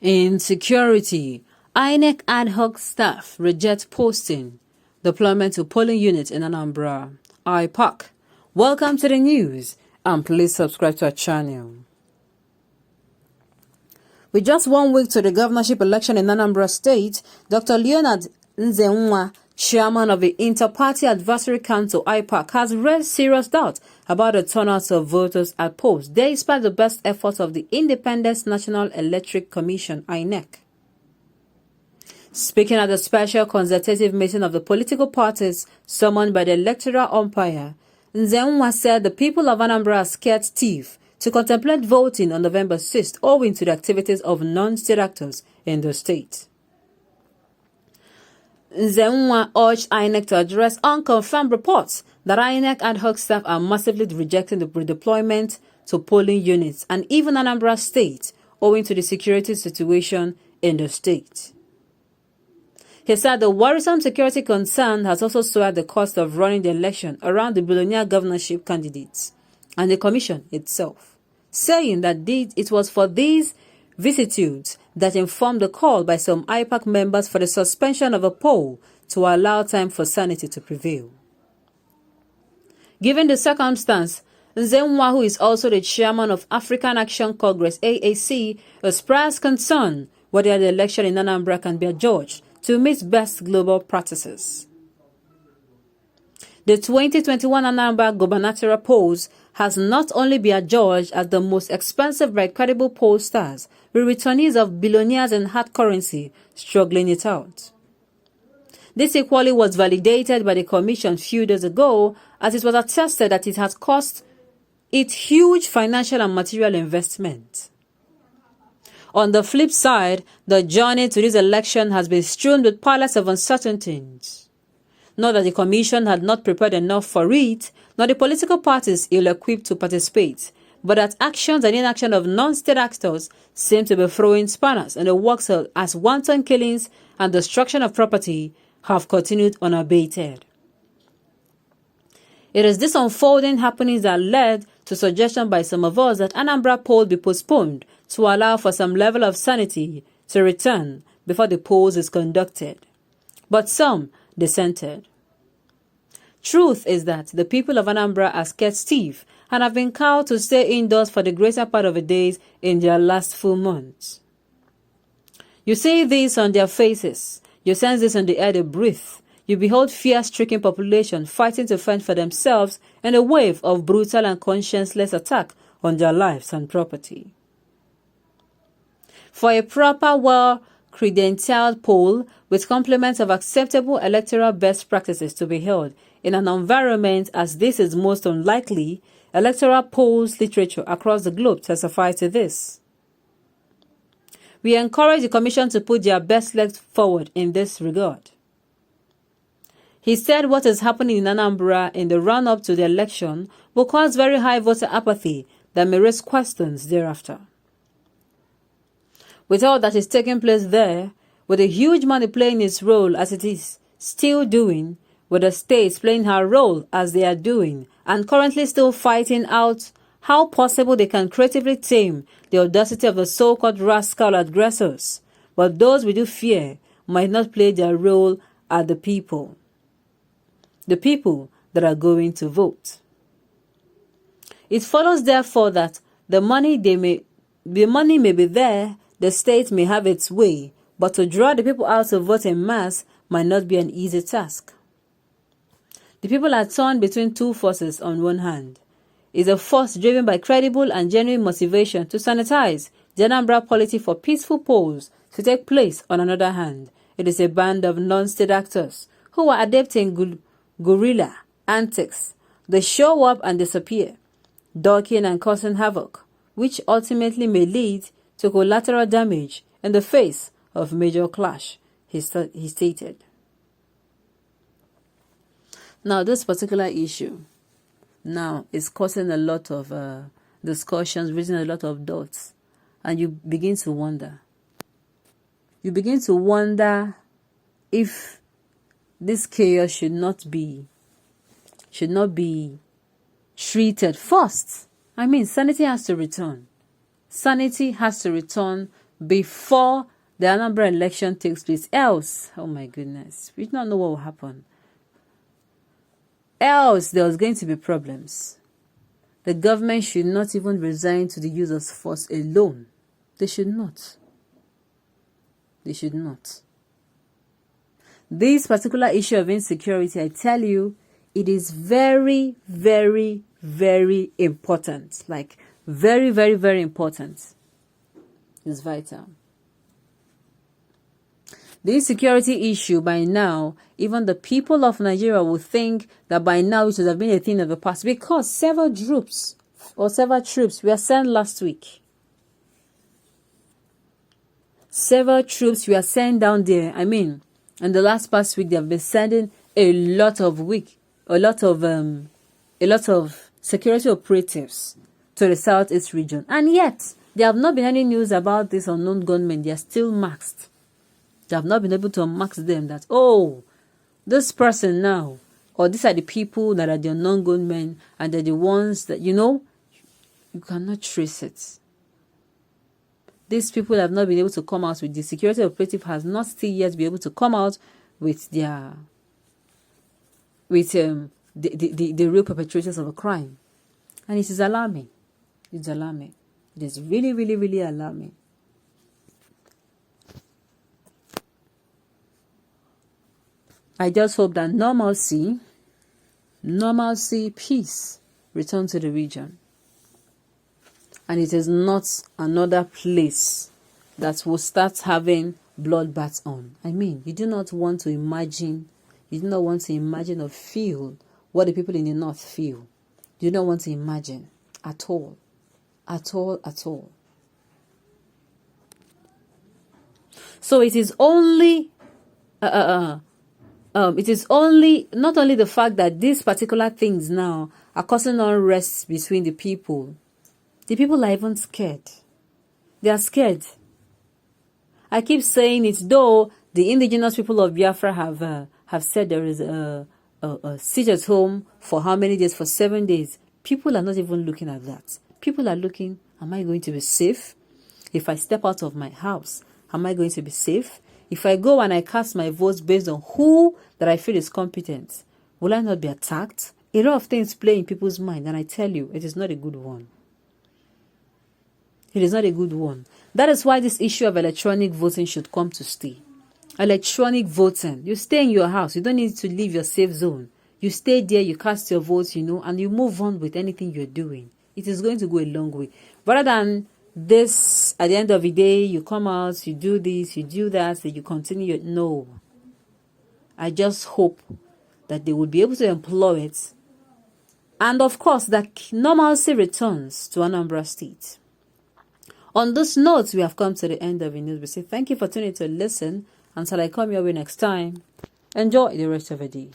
Insecurity. Inec ad hoc staff reject posting. Deployment to polling unit in Anambra. Ipob'S. Welcome to the news and please subscribe to our channel. With just 1 week to the governorship election in Anambra State, Dr. Leonard Nzenwa, chairman of the Inter-Party Advisory Council Ipob'S, has raised serious doubt about the turnout of voters at polls, despite the best efforts of the Independent National Electoral Commission (Inec). Speaking at the special consultative meeting of the political parties summoned by the electoral umpire, Nzenwa said the people of Anambra are scared stiff to contemplate voting on November 6th owing to the activities of non-state actors in the state. Nzenwa urged Inec to address unconfirmed reports that Inec ad hoc staff are massively rejecting the redeployment to polling units and even Anambra State owing to the security situation in the state. He said the worrisome security concern has also swelled the cost of running the election around the billionaire governorship candidates and the commission itself, saying that it was for these vicissitudes that informed the call by some Ipob'S members for the suspension of a poll to allow time for sanity to prevail. Given the circumstance, Nzenwa, who is also the chairman of African Action Congress (AAC), expressed concern whether the election in Anambra can be adjudged to meet best global practices. The 2021 Anambra gubernatorial polls has not only been adjudged as the most expensive by credible pollsters, with returnees of billionaires and hard currency struggling it out. This equally was validated by the Commission few days ago, as it was attested that it has cost it huge financial and material investment. On the flip side, the journey to this election has been strewn with piles of uncertainties. Not that the Commission had not prepared enough for it, nor the political parties ill-equipped to participate, but that actions and inaction of non-state actors seem to be throwing spanners in the works as wanton killings and destruction of property have continued unabated. It is this unfolding happenings that led to suggestion by some of us that Anambra poll be postponed to allow for some level of sanity to return before the polls is conducted. But some dissented. Truth is that the people of Anambra are scared stiff and have been cowed to stay indoors for the greater part of the days in their last few months. You see this on their faces. You sense this in the air they breathe. You behold fear-stricken population fighting to fend for themselves in a wave of brutal and conscienceless attack on their lives and property. For a proper, well-credentialed poll with complements of acceptable electoral best practices to be held in an environment as this is most unlikely, electoral polls literature across the globe testifies to this. We encourage the Commission to put their best leg forward in this regard. He said what is happening in Anambra in the run-up to the election will cause very high voter apathy that may raise questions thereafter. With all that is taking place there, with a huge money playing its role as it is still doing, with the states playing her role as they are doing, and currently still fighting out how possible they can creatively tame the audacity of the so-called rascal aggressors, but those we do fear might not play their role at the people that are going to vote. It follows therefore that the money may be there, the state may have its way, but to draw the people out to vote en masse might not be an easy task. The people are torn between two forces. On one hand is a force driven by credible and genuine motivation to sanitize the Anambra polity for peaceful polls to take place. On another hand, it is a band of non-state actors who are adapting guerrilla antics. They show up and disappear, ducking and causing havoc, which ultimately may lead to collateral damage in the face of major clash, he stated. Now, this particular issue now is causing a lot of discussions, raising a lot of doubts, and you begin to wonder. You begin to wonder if this chaos should not be treated first. I mean, sanity has to return. Sanity has to return before the Anambra election takes place. Else, oh my goodness, we do not know what will happen. Else, there was going to be problems. The government should not even resign to the use of force alone. They should not. They should not. This particular issue of insecurity, I tell you, it is very, very, very important. Like, very, very, very important. It's vital. The insecurity issue, by now, even the people of Nigeria will think that by now it should have been a thing of the past, because several troops were sent last week. Several troops were sent down there. I mean, in the last past week, they have been sending a lot of security operatives to the southeast region, and yet there have not been any news about this unknown gunmen. They are still masked. They have not been able to mask them that, oh, this person now, or these are the people that are the unknown gunmen, and they're the ones that, you cannot trace it. These people have not been able to come out with, the security operative has not still yet been able to come out with the real perpetrators of a crime. And it is alarming. It's alarming. It is really, really, really alarming. I just hope that normalcy, peace, return to the region. And it is not another place that will start having bloodbaths on. I mean, you do not want to imagine or feel what the people in the north feel. You do not want to imagine at all. At all, at all. So it is only not only the fact that these particular things now are causing unrest between the people. The people are even scared. They are scared. I keep saying it, though the indigenous people of Biafra have said there is a siege at home for how many days? For 7 days. People are not even looking at that. People are looking, am I going to be safe? If I step out of my house, am I going to be safe? If I go and I cast my votes based on who that I feel is competent, will I not be attacked? A lot of things play in people's mind, and I tell you, it is not a good one. It is not a good one. That is why this issue of electronic voting should come to stay. Electronic voting. You stay in your house. You don't need to leave your safe zone. You stay there, you cast your votes, and you move on with anything you're doing. It is going to go a long way. Rather than this, at the end of the day, you come out, you do this, you do that, and you continue. No. I just hope that they will be able to employ it. And of course, that normalcy returns to Anambra State. On this note, we have come to the end of the news. We say thank you for tuning to listen. Until I come your way next time, enjoy the rest of the day.